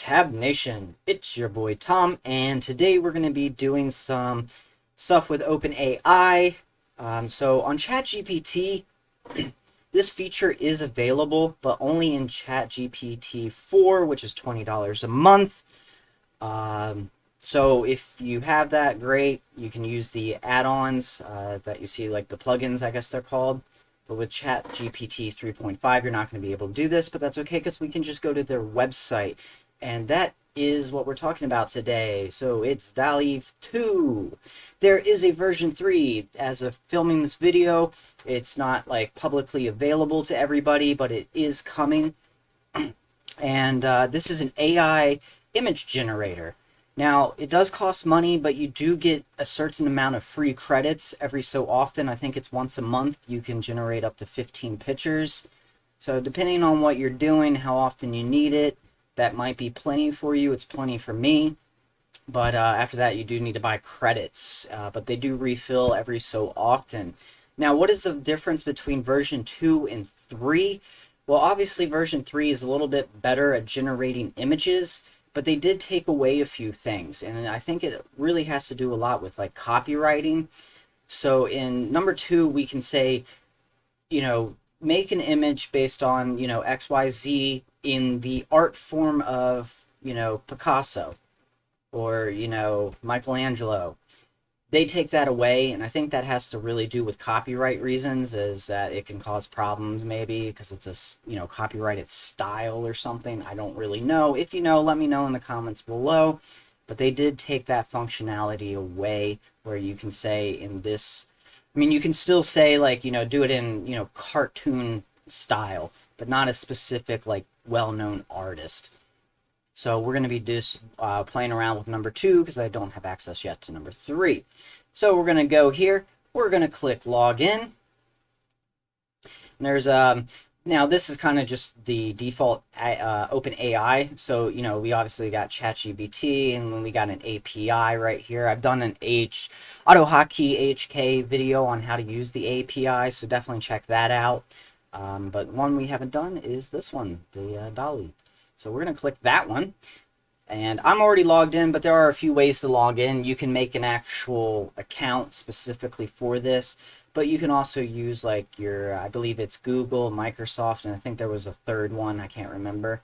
Tab Nation, it's your boy Tom, and today we're going to be doing some stuff with OpenAI. So on ChatGPT, this feature is available, but only in ChatGPT 4, which is $20 a month. So if you have that, great. You can use the add-ons that you see, like the plugins, I guess they're called. But with ChatGPT 3.5, you're not going to be able to do this, but that's okay because we can just go to their website. And that is what we're talking about today. So it's DALL-E 2. There is a version 3. As of filming this video, it's not like publicly available to everybody, but it is coming. And this is an AI image generator. Now, it does cost money, but you do get a certain amount of free credits every so often. I think it's once a month. You can generate up to 15 pictures. So depending on what you're doing, how often you need it, that might be plenty for you. It's plenty for me. But after that, you do need to buy credits. But they do refill every so often. Now, what is the difference between version 2 and 3? Well, obviously, version 3 is a little bit better at generating images. But they did take away a few things, and I think it really has to do a lot with like copywriting. So in number 2, we can say, make an image based on, XYZ in the art form of, Picasso or, Michelangelo. They take that away, and I think that has to really do with copyright reasons, is that it can cause problems maybe because it's a copyrighted style or something. I don't really know. If you know, let me know in the comments below. But they did take that functionality away where you can say in this, you can still say like, do it in, cartoon style, but not a specific like well-known artist. So we're going to be just playing around with number 2 because I don't have access yet to number 3. So we're going to go here. We're going to click login. There's now this is kind of just the default OpenAI. So we obviously got ChatGPT, and then we got an API right here. I've done an AutoHotkey HK video on how to use the API, so definitely check that out. But one we haven't done is this one, the DALL-E. So we're going to click that one, and I'm already logged in, but there are a few ways to log in. You can make an actual account specifically for this, but you can also use like I believe it's Google, Microsoft, and I think there was a third one, I can't remember.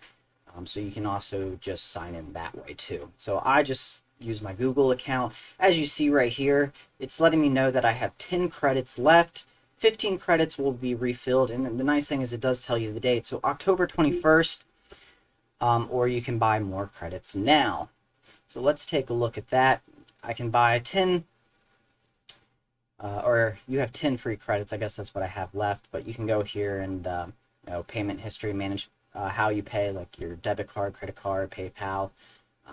So you can also just sign in that way too. So I just use my Google account. As you see right here, it's letting me know that I have 10 credits left. 15 credits will be refilled, and the nice thing is it does tell you the date. So October 21st. Or you can buy more credits now. So let's take a look at that. I can buy 10, or you have 10 free credits. I guess that's what I have left. But you can go here and payment history, manage how you pay, like your debit card, credit card, PayPal,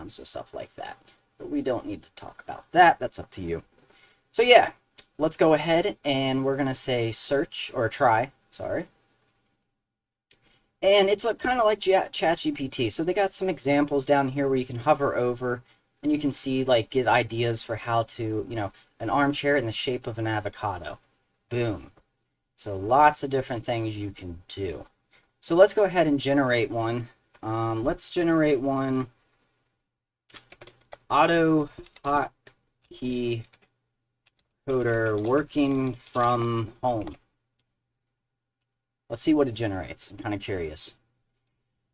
so stuff like that. But we don't need to talk about that. That's up to you. So yeah, let's go ahead and we're gonna say search or try. Sorry. And it's kind of like ChatGPT. So they got some examples down here where you can hover over and you can see, like, get ideas for how to, an armchair in the shape of an avocado. Boom. So lots of different things you can do. So let's go ahead and generate one. Let's generate one. Auto hotkey coder working from home. Let's see what it generates. I'm kind of curious.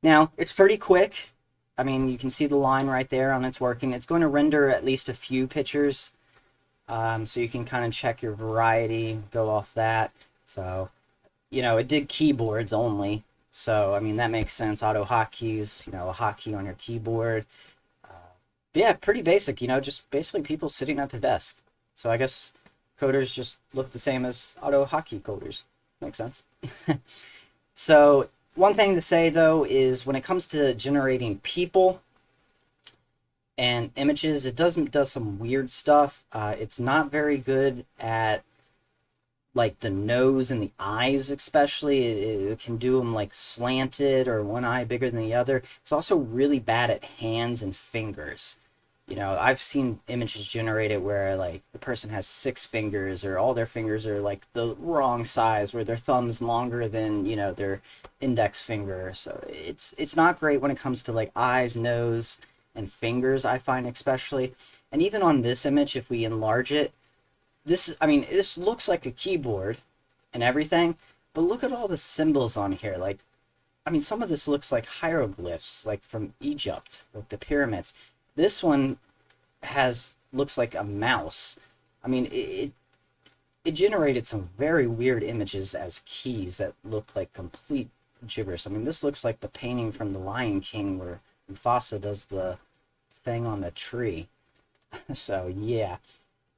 Now, it's pretty quick. You can see the line right there on it's working. It's going to render at least a few pictures. So you can kind of check your variety, go off that. So, it did keyboards only. So, that makes sense. Auto hotkeys, a hotkey on your keyboard. Yeah, pretty basic, just basically people sitting at their desk. So I guess coders just look the same as auto hotkey coders. Makes sense. So one thing to say though is when it comes to generating people and images, it does some weird stuff. It's not very good at like the nose and the eyes, especially. It can do them like slanted or one eye bigger than the other. It's also really bad at hands and fingers. you know, I've seen images generated where like the person has 6 fingers, or all their fingers are like the wrong size, where their thumb's longer than, you know, their index finger. So it's not great when it comes to like eyes, nose, and fingers, I find especially. And even on this image, if we enlarge it, this, I mean, this looks like a keyboard and everything, but look at all the symbols on here. Like, I mean, some of this looks like hieroglyphs, like from Egypt, like the pyramids. This one looks like a mouse. I mean, it generated some very weird images as keys that look like complete gibberish. I mean, this looks like the painting from The Lion King where Mufasa does the thing on the tree. So yeah.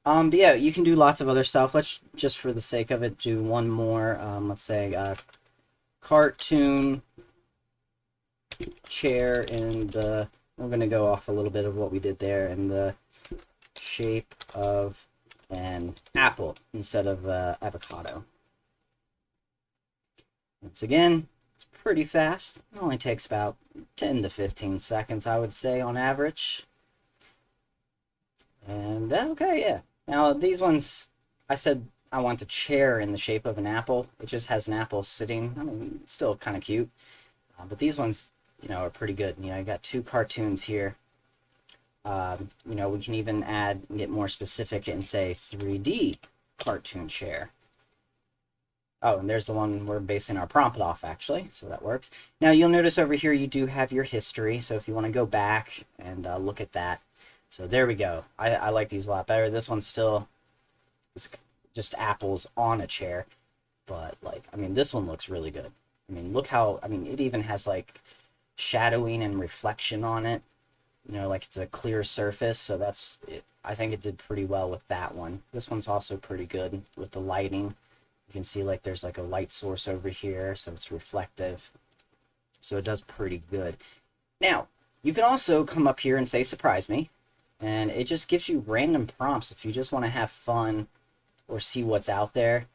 But yeah, you can do lots of other stuff. Let's just, for the sake of it, do one more. Let's say cartoon chair in the. We're gonna go off a little bit of what we did there in the shape of an apple instead of avocado. Once again, it's pretty fast. It only takes about 10 to 15 seconds, I would say, on average. And okay, yeah. Now these ones, I said I want the chair in the shape of an apple. It just has an apple sitting. I mean, still kind of cute. But these ones, you know, are pretty good. You know, you got 2 cartoons here. You know, we can even add and get more specific and say 3D cartoon chair. Oh, and there's the one we're basing our prompt off, actually, so that works. Now, you'll notice over here you do have your history, so if you want to go back and look at that. So there we go. I like these a lot better. This one's still just apples on a chair, but, like, I mean, this one looks really good. I mean, look how, I mean, it even has, like, shadowing and reflection on it. You know, like it's a clear surface, so that's it. I think it did pretty well with that one. This one's also pretty good with the lighting. You can see like there's like a light source over here, so it's reflective. So it does pretty good. Now, you can also come up here and say surprise me, and it just gives you random prompts if you just want to have fun or see what's out there.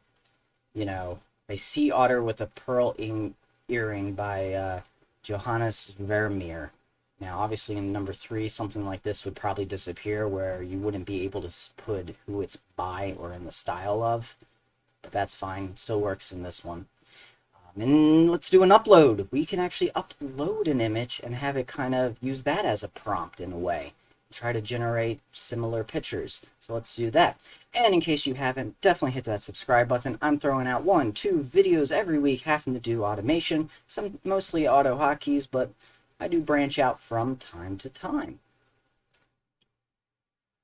You know, a sea otter with a pearl earring by Johannes Vermeer. Now, obviously, in number 3, something like this would probably disappear, where you wouldn't be able to put who it's by or in the style of. But that's fine. It still works in this one. And let's do an upload. We can actually upload an image and have it kind of use that as a prompt in a way. Try to generate similar pictures. So let's do that. And in case you haven't, definitely hit that subscribe button. I'm throwing out 1, 2 videos every week having to do automation. Some mostly auto hotkeys, but I do branch out from time to time.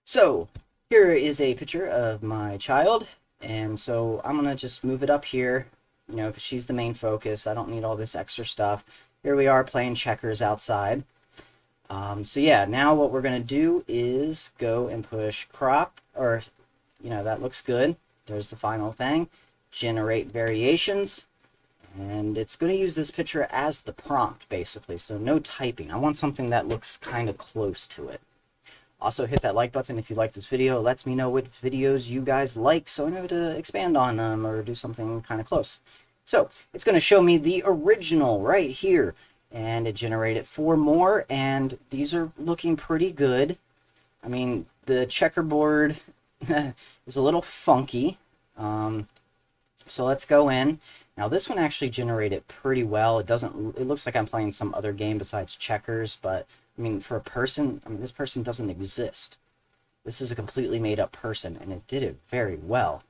So here is a picture of my child, and so I'm gonna just move it up here, you know, because she's the main focus. I don't need all this extra stuff. Here we are playing checkers outside. So yeah, now what we're gonna do is go and push crop, or, you know, that looks good. There's the final thing. Generate variations. And it's going to use this picture as the prompt, basically, so no typing. I want something that looks kind of close to it. Also, hit that like button if you like this video. It lets me know what videos you guys like, so I know to expand on them or do something kind of close. So, it's going to show me the original right here, and it generated 4 more, and these are looking pretty good. I mean, the checkerboard is a little funky, so let's go in. Now this one actually generated pretty well. It looks like I'm playing some other game besides checkers, but I mean, for a person, I mean, this person doesn't exist. This is a completely made up person, and it did it very well.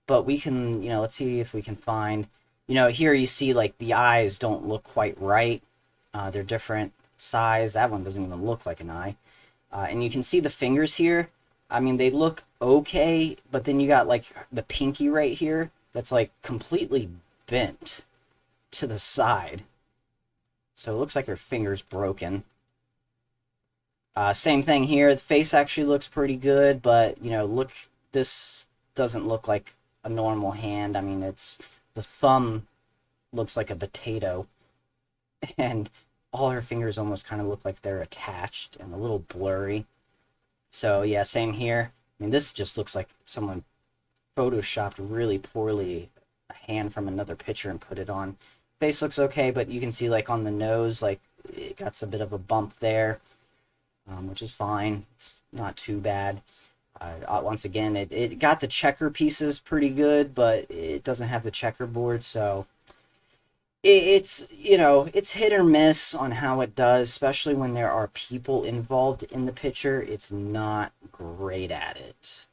But we can, you know, let's see if we can find, you know, here you see like the eyes don't look quite right. They're different size. That one doesn't even look like an eye. And you can see the fingers here. I mean, they look okay, but then you got like the pinky right here that's like completely bent to the side. So it looks like her finger's broken. Same thing here. The face actually looks pretty good, but, you know, look, this doesn't look like a normal hand. I mean, the thumb looks like a potato, and all her fingers almost kind of look like they're attached and a little blurry. So yeah, same here. I mean, this just looks like someone photoshopped really poorly a hand from another picture and put it on. Face looks okay, but you can see like on the nose, like it got a bit of a bump there. which is fine. It's not too bad. Once again, it got the checker pieces pretty good, but it doesn't have the checkerboard, so it's, you know, it's hit or miss on how it does, especially when there are people involved in the picture. It's not great at it.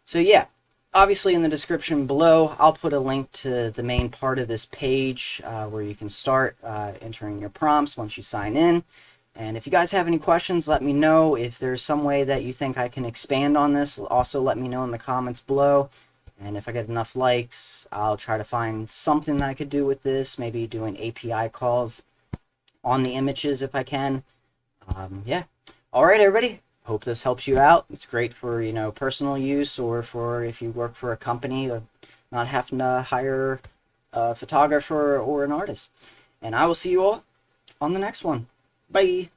So yeah, obviously in the description below, I'll put a link to the main part of this page where you can start entering your prompts once you sign in. And if you guys have any questions, let me know. If there's some way that you think I can expand on this, also let me know in the comments below. And if I get enough likes, I'll try to find something that I could do with this, maybe doing API calls on the images if I can. Yeah. All right, everybody. Hope this helps you out. It's great for, you know, personal use, or for if you work for a company, or not having to hire a photographer or an artist. And I will see you all on the next one. Bye.